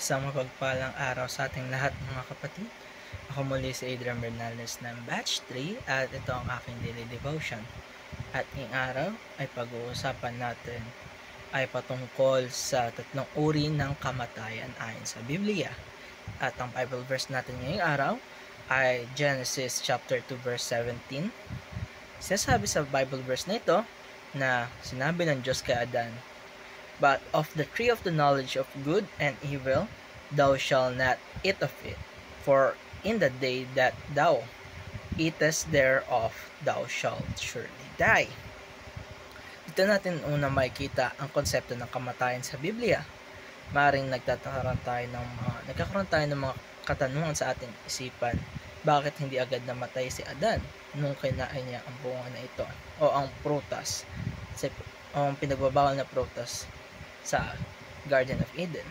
Isang mapagpalang araw sa ating lahat mga kapatid. Ako muli si Adrian Bernales ng Batch 3 at ito ang aking daily devotion. At ngayong araw ay pag-uusapan natin ay patungkol sa tatlong uri ng kamatayan ayon sa Biblia. At ang Bible verse natin ngayong araw ay Genesis chapter 2 verse 17. Sinasabi sa Bible verse na ito na sinabi ng Diyos kay Adan, "But of the tree of the knowledge of good and evil, thou shalt not eat of it, for in the day that thou eatest thereof, thou shalt surely die." Dito natin una makikita ang konsepto ng kamatayan sa Biblia. Maring nagkakaroon tayo ng mga katanungan sa ating isipan. Bakit hindi agad namatay si Adan nung kinain niya ang bunga na ito o ang prutas, o ang pinagbabawal na prutas sa Garden of Eden?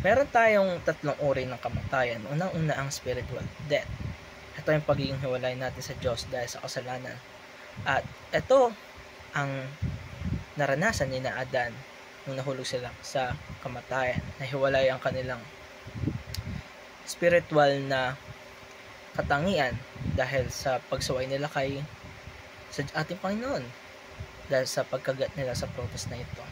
Meron tayong tatlong uri ng kamatayan. Unang-una ang spiritual death. Ito yung pagiging hiwalay natin sa Diyos dahil sa kasalanan. At ito ang naranasan ni na Adan nung nahulog sila sa kamatayan. Nahiwalay ang kanilang spiritual na katangian dahil sa pagsaway nila sa ating Panginoon, dahil sa pagkagat nila sa prutas na ito.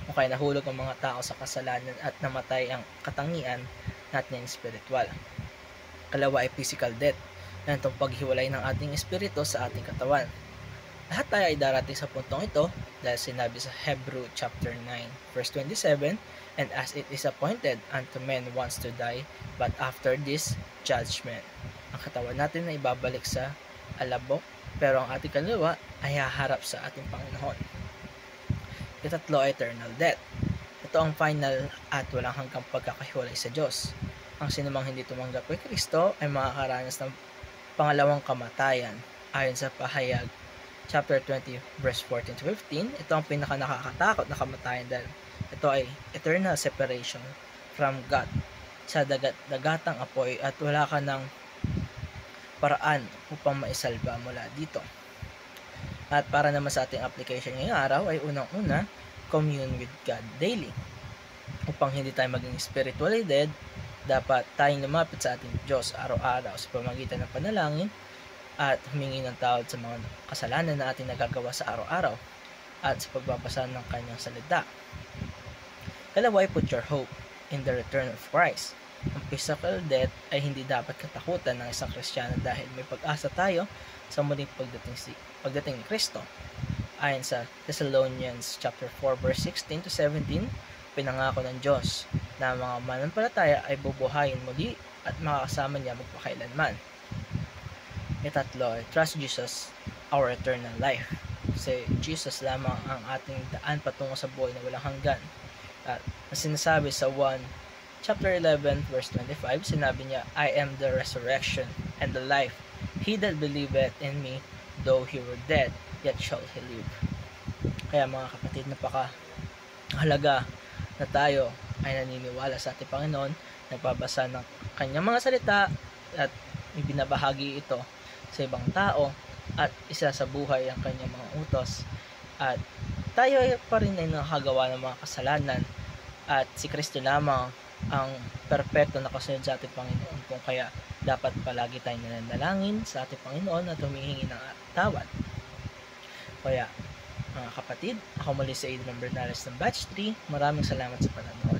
O kaya nahulog ang mga tao sa kasalanan at namatay ang katangian natin ng spiritual. Kalawa ay physical death, na itong paghiwalay ng ating espiritu sa ating katawan. Lahat tayo ay darating sa puntong ito dahil sinabi sa Hebrew chapter 9 verse 27, "And as it is appointed unto men once to die, but after this, judgment." Ang katawan natin ay ibabalik sa alabok, pero ang ating kaluluwa ay haharap sa ating Panginoon. Itatlo ay eternal death. Ito ang final at walang hanggang pagkakahiwalay sa Diyos. Ang sinumang hindi tumanggap kay Kristo ay makakaranas ng pangalawang kamatayan. Ayon sa Pahayag chapter 20 verse 14 to 15, ito ang pinaka nakakatakot na kamatayan dahil ito ay eternal separation from God sa dagatang apoy at wala ka ng paraan upang maisalba mula dito. At para naman sa ating application ngayong araw ay unang-una, commune with God daily. Upang hindi tayo maging spiritually dead, dapat tayong lumapit sa ating Diyos araw-araw sa pamamagitan ng panalangin at humingi ng tawad sa mga kasalanan na ating nagagawa sa araw-araw at sa pagbabasa ng kanyang salita. Kalawa ay put your hope in the return of Christ. Ang physical death ay hindi dapat katakutan ng isang Kristiyano dahil may pag-asa tayo sa muling pagdating ni Kristo. Ayon sa Thessalonians chapter 4 verse 16 to 17, pinangako ng Diyos na mga mananampalataya ay bubuhayin muli at makakasama niya magpakailanman. Itatlo ay trust Jesus, our eternal life. Kasi Jesus lamang ang ating daan patungo sa buhay na walang hanggan. At sinasabi sa 1 chapter 11 verse 25, sinabi niya, "I am the resurrection and the life. He that believeth in me, though he were dead, yet shall he live." Kaya mga kapatid, napakahalaga na tayo ay naniniwala sa ating Panginoon, nagbabasa ng kanyang mga salita at ibinabahagi ito sa ibang tao at isa sa buhay ang kanyang mga utos. At tayo pa rin ay nakagawa ng mga kasalanan at si Kristo lamang ang perpekto na kasunod sa ating Panginoon, kung kaya dapat palagi tayong nananalangin sa ating Panginoon at humihingi ng tawad. Kaya mga kapatid, ako muli si Adrian Bernales ng Batch 3. Maraming salamat sa panonood.